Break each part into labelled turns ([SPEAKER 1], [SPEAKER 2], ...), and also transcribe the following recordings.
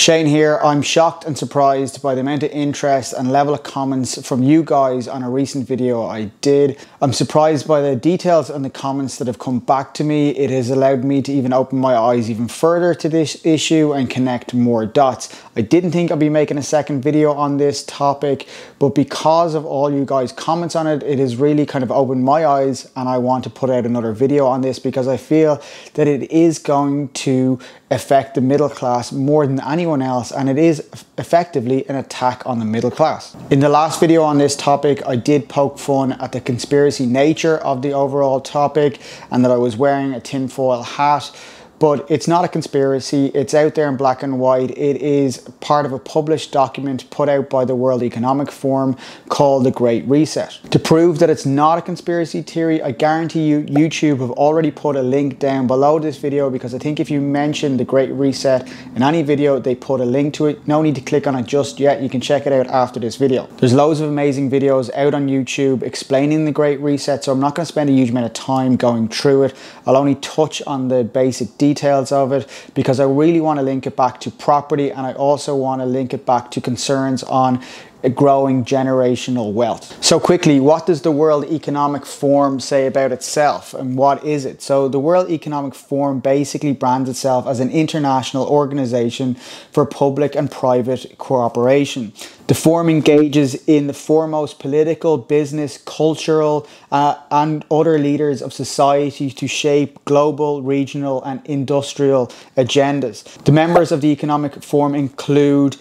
[SPEAKER 1] Shane here. I'm shocked and surprised by the amount of interest and level of comments from you guys on a recent video I did. I'm surprised by the details and the comments that have come back to me. It has allowed me to even open my eyes even further to this issue and connect more dots. I didn't think I'd be making a second video on this topic, but because of all you guys' comments on it, it has really kind of opened my eyes, and I want to put out another video on this because I feel that it is going to affect the middle class more than anyone else, and it is effectively an attack on the middle class. In the last video on this topic, I did poke fun at the conspiracy nature of the overall topic and that I was wearing a tinfoil hat. But it's not a conspiracy, it's out there in black and white. It is part of a published document put out by the World Economic Forum called the Great Reset. To prove that it's not a conspiracy theory, I guarantee you YouTube have already put a link down below this video, because I think if you mention the Great Reset in any video, they put a link to it. No need to click on it just yet, you can check it out after this video. There's loads of amazing videos out on YouTube explaining the Great Reset, so I'm not going to spend a huge amount of time going through it. I'll only touch on the basic details of it because I really want to link it back to property, and I also want to link it back to concerns on a growing generational wealth. So quickly, what does the World Economic Forum say about itself, and what is it? So the World Economic Forum basically brands itself as an international organization for public and private cooperation. The forum engages in the foremost political, business, cultural, and other leaders of society to shape global, regional, and industrial agendas. The members of the Economic Forum include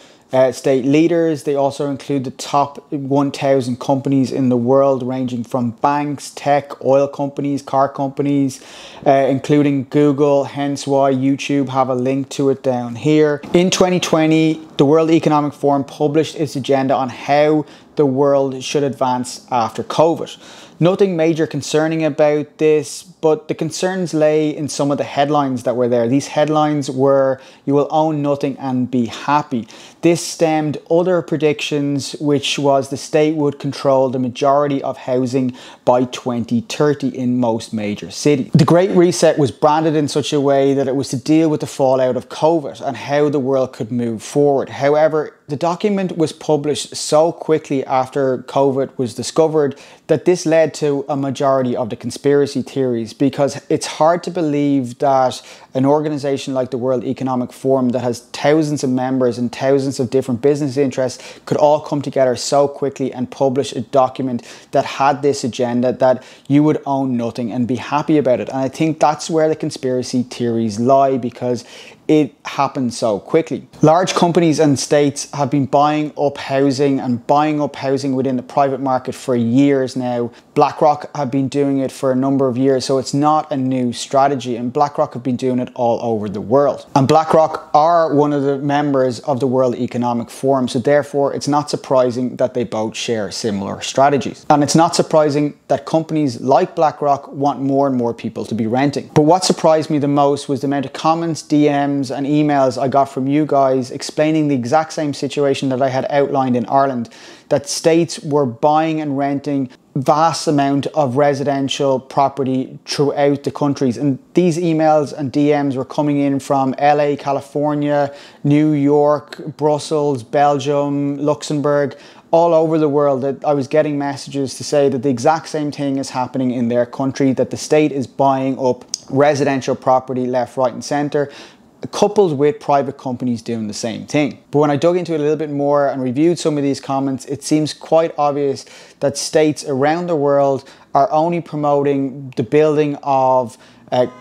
[SPEAKER 1] state leaders. They also include the top 1,000 companies in the world, ranging from banks, tech, oil companies, car companies, including Google, hence why YouTube have a link to it down here. In 2020, the World Economic Forum published its agenda on how the world should advance after COVID. Nothing major concerning about this, but the concerns lay in some of the headlines that were there. These headlines were, "You will own nothing and be happy." This stemmed other predictions, which was the state would control the majority of housing by 2030 in most major cities. The Great Reset was branded in such a way that it was to deal with the fallout of COVID and how the world could move forward. However, the document was published so quickly after COVID was discovered that this led to a majority of the conspiracy theories, because it's hard to believe that an organization like the World Economic Forum that has thousands of members and thousands of different business interests could all come together so quickly and publish a document that had this agenda that you would own nothing and be happy about it. And I think that's where the conspiracy theories lie, because it happened so quickly. Large companies and states have been buying up housing within the private market for years now. BlackRock have been doing it for a number of years, so it's not a new strategy, and BlackRock have been doing it all over the world. And BlackRock are one of the members of the World Economic Forum, so therefore it's not surprising that they both share similar strategies. And it's not surprising that companies like BlackRock want more and more people to be renting. But what surprised me the most was the amount of comments, DMs, and emails I got from you guys explaining the exact same situation that I had outlined in Ireland, that states were buying and renting vast amount of residential property throughout the countries. And these emails and DMs were coming in from LA, California, New York, Brussels, Belgium, Luxembourg, all over the world. That I was getting messages to say that the exact same thing is happening in their country, that the state is buying up residential property left, right and center, coupled with private companies doing the same thing. But when I dug into it a little bit more and reviewed some of these comments, it seems quite obvious that states around the world are only promoting the building of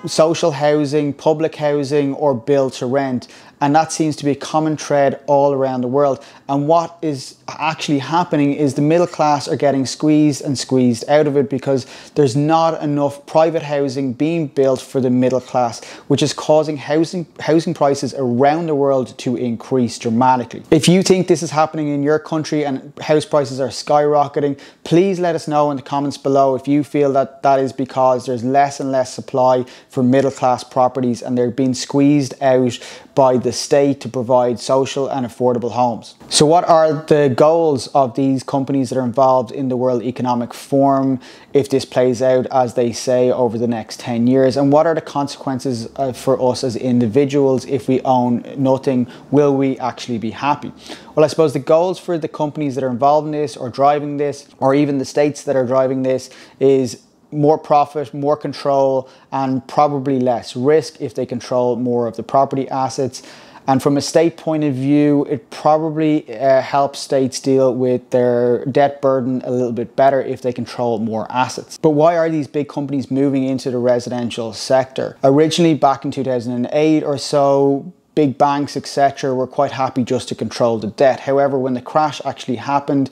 [SPEAKER 1] social housing, public housing, or build to rent. And that seems to be a common thread all around the world. And what is actually happening is the middle class are getting squeezed and squeezed out of it, because there's not enough private housing being built for the middle class, which is causing housing prices around the world to increase dramatically. If you think this is happening in your country and house prices are skyrocketing, please let us know in the comments below if you feel that that is because there's less and less supply for middle class properties and they're being squeezed out by the the state to provide social and affordable homes. So what are the goals of these companies that are involved in the World Economic Forum if this plays out as they say over the next 10 years? And what are the consequences for us as individuals if we own nothing? Will we actually be happy? Well, I suppose the goals for the companies that are involved in this or driving this, or even the states that are driving this, is more profit, more control, and probably less risk if they control more of the property assets. And from a state point of view, it probably helps states deal with their debt burden a little bit better if they control more assets. But why are these big companies moving into the residential sector? Originally, back in 2008 or so, big banks, etc., were quite happy just to control the debt. However, when the crash actually happened,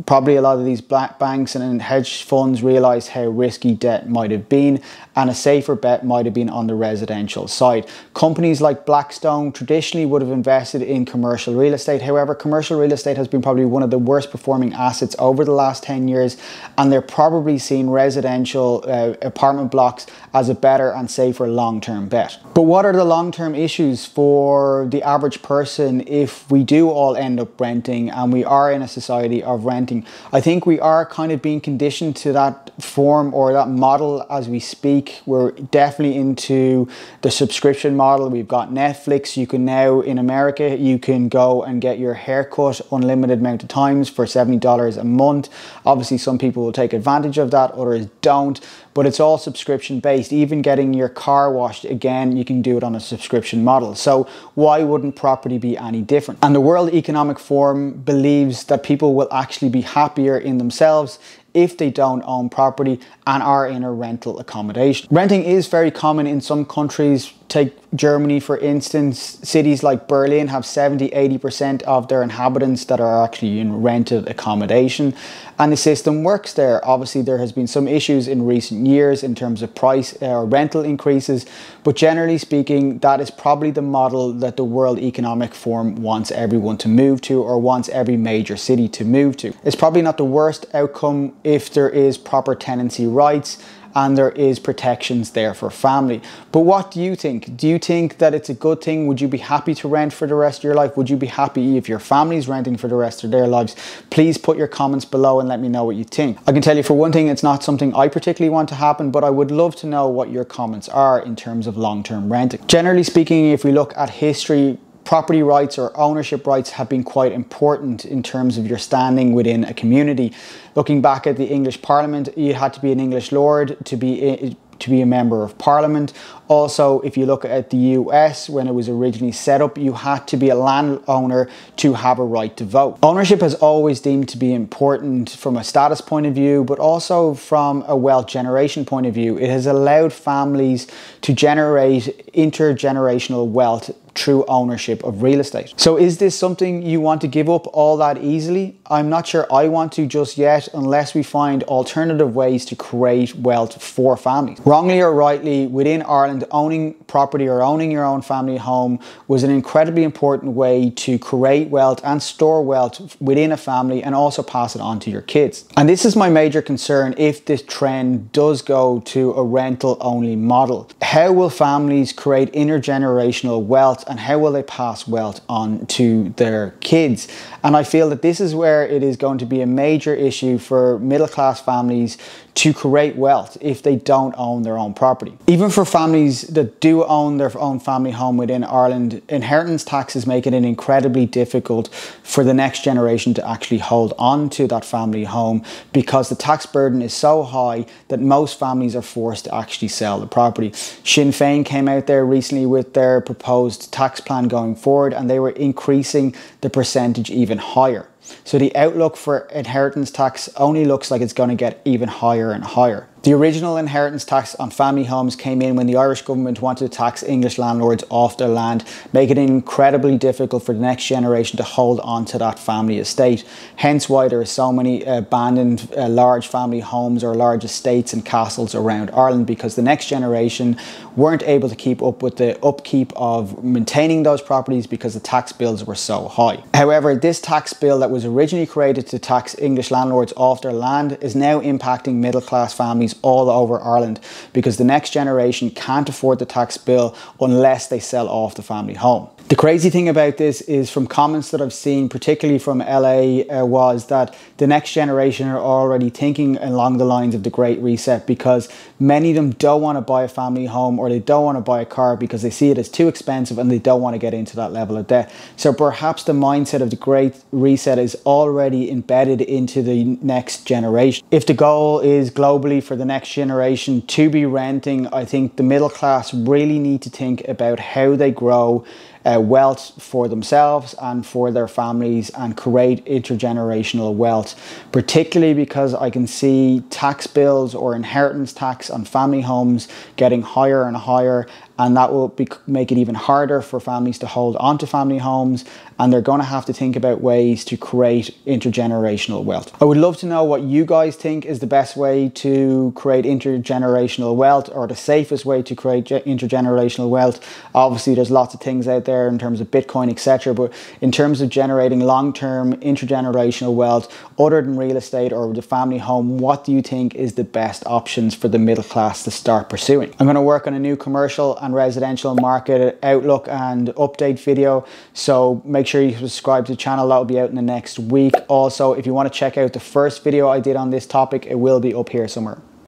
[SPEAKER 1] probably a lot of these black banks and hedge funds realized how risky debt might have been, and a safer bet might have been on the residential side. Companies like Blackstone traditionally would have invested in commercial real estate. However, commercial real estate has been probably one of the worst performing assets over the last 10 years, and they're probably seeing residential apartment blocks as a better and safer long-term bet. But what are the long-term issues for the average person if we do all end up renting and we are in a society of renting? I think we are kind of being conditioned to that form or that model as we speak. We're definitely into the subscription model. We've got Netflix. You can now, in America, you can go and get your haircut unlimited amount of times for $70 a month. Obviously, some people will take advantage of that, others don't. But it's all subscription based. Even getting your car washed, again, you can do it on a subscription model. So why wouldn't property be any different? And the World Economic Forum believes that people will actually be happier in themselves if they don't own property and are in a rental accommodation. Renting is very common in some countries. Take Germany, for instance. Cities like Berlin have 70–80% of their inhabitants that are actually in rented accommodation, and the system works there. Obviously, there has been some issues in recent years in terms of price or rental increases, but generally speaking, that is probably the model that the World Economic Forum wants everyone to move to, or wants every major city to move to. It's probably not the worst outcome if there is proper tenancy rights and there is protections there for family. But what do you think? Do you think that it's a good thing? Would you be happy to rent for the rest of your life? Would you be happy if your family's renting for the rest of their lives? Please put your comments below and let me know what you think. I can tell you for one thing, it's not something I particularly want to happen, but I would love to know what your comments are in terms of long-term renting. Generally speaking, if we look at history, property rights or ownership rights have been quite important in terms of your standing within a community. Looking back at the English Parliament, you had to be an English lord to be a member of Parliament. Also, if you look at the US, when it was originally set up, you had to be a landowner to have a right to vote. Ownership has always deemed to be important from a status point of view, but also from a wealth generation point of view. It has allowed families to generate intergenerational wealth through ownership of real estate. So is this something you want to give up all that easily? I'm not sure I want to just yet, unless we find alternative ways to create wealth for families. Wrongly or rightly, within Ireland, owning property or owning your own family home was an incredibly important way to create wealth and store wealth within a family, and also pass it on to your kids. And this is my major concern if this trend does go to a rental only model. How will families create intergenerational wealth, and how will they pass wealth on to their kids? And I feel that this is where it is going to be a major issue for middle class families to create wealth if they don't own their own property. Even for families that do own their own family home within Ireland, inheritance taxes make it incredibly difficult for the next generation to actually hold on to that family home, because the tax burden is so high that most families are forced to actually sell the property. Sinn Féin came out there recently with their proposed tax plan going forward, and they were increasing the percentage even higher. So the outlook for inheritance tax only looks like it's going to get even higher and higher. The original inheritance tax on family homes came in when the Irish government wanted to tax English landlords off their land, making it incredibly difficult for the next generation to hold on to that family estate. Hence why there are so many abandoned large family homes or large estates and castles around Ireland, because the next generation weren't able to keep up with the upkeep of maintaining those properties because the tax bills were so high. However, this tax bill that was originally created to tax English landlords off their land is now impacting middle class families all over Ireland, because the next generation can't afford the tax bill unless they sell off the family home. The crazy thing about this is, from comments that I've seen, particularly from LA, was that the next generation are already thinking along the lines of the Great Reset, because many of them don't want to buy a family home, or they don't want to buy a car because they see it as too expensive and they don't want to get into that level of debt. So perhaps the mindset of the Great Reset is already embedded into the next generation. If the goal is globally for the next generation to be renting, I think the middle class really need to think about how they grow wealth for themselves and for their families and create intergenerational wealth, particularly because I can see tax bills or inheritance tax on family homes getting higher and higher, and that will make it even harder for families to hold onto family homes, and they're going to have to think about ways to create intergenerational wealth. I would love to know what you guys think is the best way to create intergenerational wealth, or the safest way to create intergenerational wealth. Obviously there's lots of things out there in terms of Bitcoin, etc., but in terms of generating long-term intergenerational wealth other than real estate or the family home, what do you think is the best options for the middle class to start pursuing? I'm going to work on a new commercial and residential market outlook and update video, so make sure you subscribe to the channel. That will be out in the next week. Also, if you want to check out the first video I did on this topic, it will be up here somewhere.